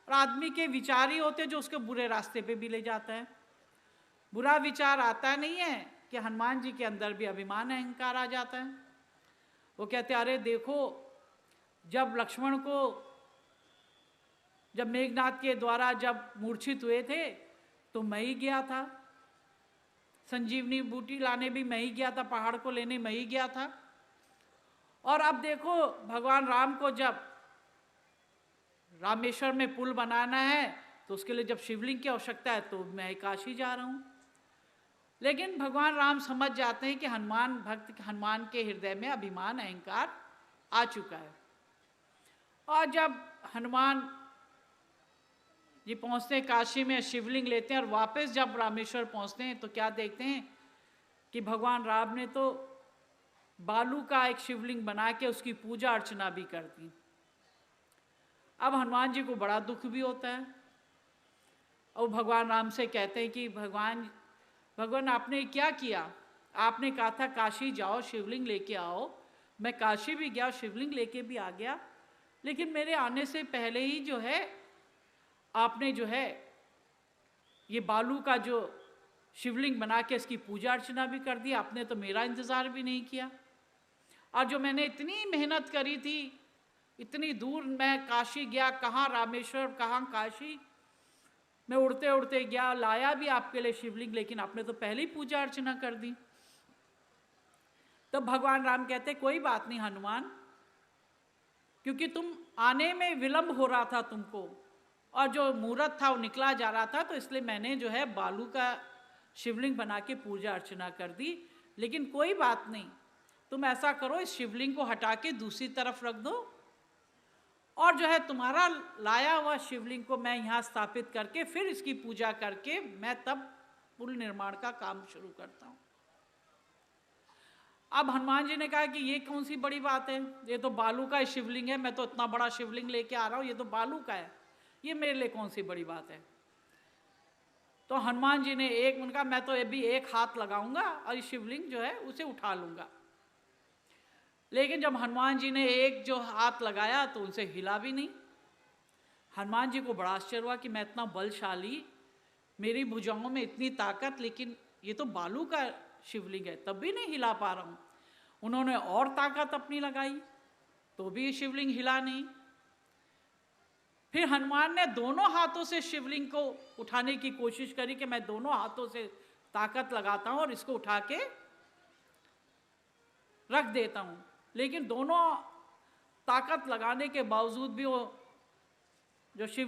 और आदमी के विचार ही होते जो उसके बुरे रास्ते पे भी ले जाता है। बुरा विचार आता नहीं है कि हनुमान जी के अंदर भी अभिमान अहंकार आ जाता है। वो कहते अरे देखो, जब लक्ष्मण को जब मेघनाथ के द्वारा जब मूर्छित हुए थे तो मैं ही गया था, संजीवनी बूटी लाने भी मैं ही गया था, पहाड़ को लेने मैं ही गया था। और अब देखो भगवान राम को जब रामेश्वर में पुल बनाना है तो उसके लिए जब शिवलिंग की आवश्यकता है तो मैं काशी जा रहा हूँ। लेकिन भगवान राम समझ जाते हैं कि हनुमान भक्त, हनुमान के हृदय में अभिमान अहंकार आ चुका है। और जब हनुमान जी पहुँचते हैं काशी में, शिवलिंग लेते हैं और वापस जब रामेश्वर पहुँचते हैं तो क्या देखते हैं कि भगवान राम ने तो बालू का एक शिवलिंग बना के उसकी पूजा अर्चना भी कर दी। अब हनुमान जी को बड़ा दुख भी होता है और भगवान राम से कहते हैं कि भगवान आपने क्या किया? आपने कहा था काशी जाओ शिवलिंग लेके आओ, मैं काशी भी गया शिवलिंग लेके भी आ गया, लेकिन मेरे आने से पहले ही जो है आपने जो है ये बालू का जो शिवलिंग बना के इसकी पूजा अर्चना भी कर दी, आपने तो मेरा इंतज़ार भी नहीं किया। और जो मैंने इतनी मेहनत करी थी, इतनी दूर मैं काशी गया, कहाँ रामेश्वर कहाँ काशी, मैं उड़ते उड़ते गया, लाया भी आपके लिए शिवलिंग, लेकिन आपने तो पहले ही पूजा अर्चना कर दी। तब भगवान राम कहते कोई बात नहीं हनुमान, क्योंकि तुम आने में विलंब हो रहा था तुमको, और जो मुहूर्त था वो निकला जा रहा था, तो इसलिए मैंने जो है बालू का शिवलिंग बना के पूजा अर्चना कर दी। लेकिन कोई बात नहीं, तुम ऐसा करो इस शिवलिंग को हटा के दूसरी तरफ रख दो, और जो है तुम्हारा लाया हुआ शिवलिंग को मैं यहाँ स्थापित करके फिर इसकी पूजा करके मैं तब पुल निर्माण का काम शुरू करता हूँ। अब हनुमान जी ने कहा कि ये कौन सी बड़ी बात है, ये तो बालू का शिवलिंग है, मैं तो इतना बड़ा शिवलिंग लेके आ रहा हूँ, ये तो बालू का है, ये मेरे लिए कौन सी बड़ी बात है। तो हनुमान जी ने उनका मैं तो अभी एक हाथ लगाऊंगा और ये शिवलिंग जो है उसे उठा लूंगा। लेकिन जब हनुमान जी ने एक जो हाथ लगाया तो उनसे हिला भी नहीं। हनुमान जी को बड़ा आश्चर्य हुआ कि मैं इतना बलशाली, मेरी भुजाओं में इतनी ताकत, लेकिन ये तो बालू का शिवलिंग है, तब भी नहीं हिला पा रहा हूँ। उन्होंने और ताकत अपनी लगाई तो भी शिवलिंग हिला नहीं। फिर हनुमान ने दोनों हाथों से शिवलिंग को उठाने की कोशिश करी कि मैं दोनों हाथों से ताकत लगाता हूँ और इसको उठा के रख देता हूँ, लेकिन दोनों ताकत लगाने के बावजूद भी वो जो शिवलिंग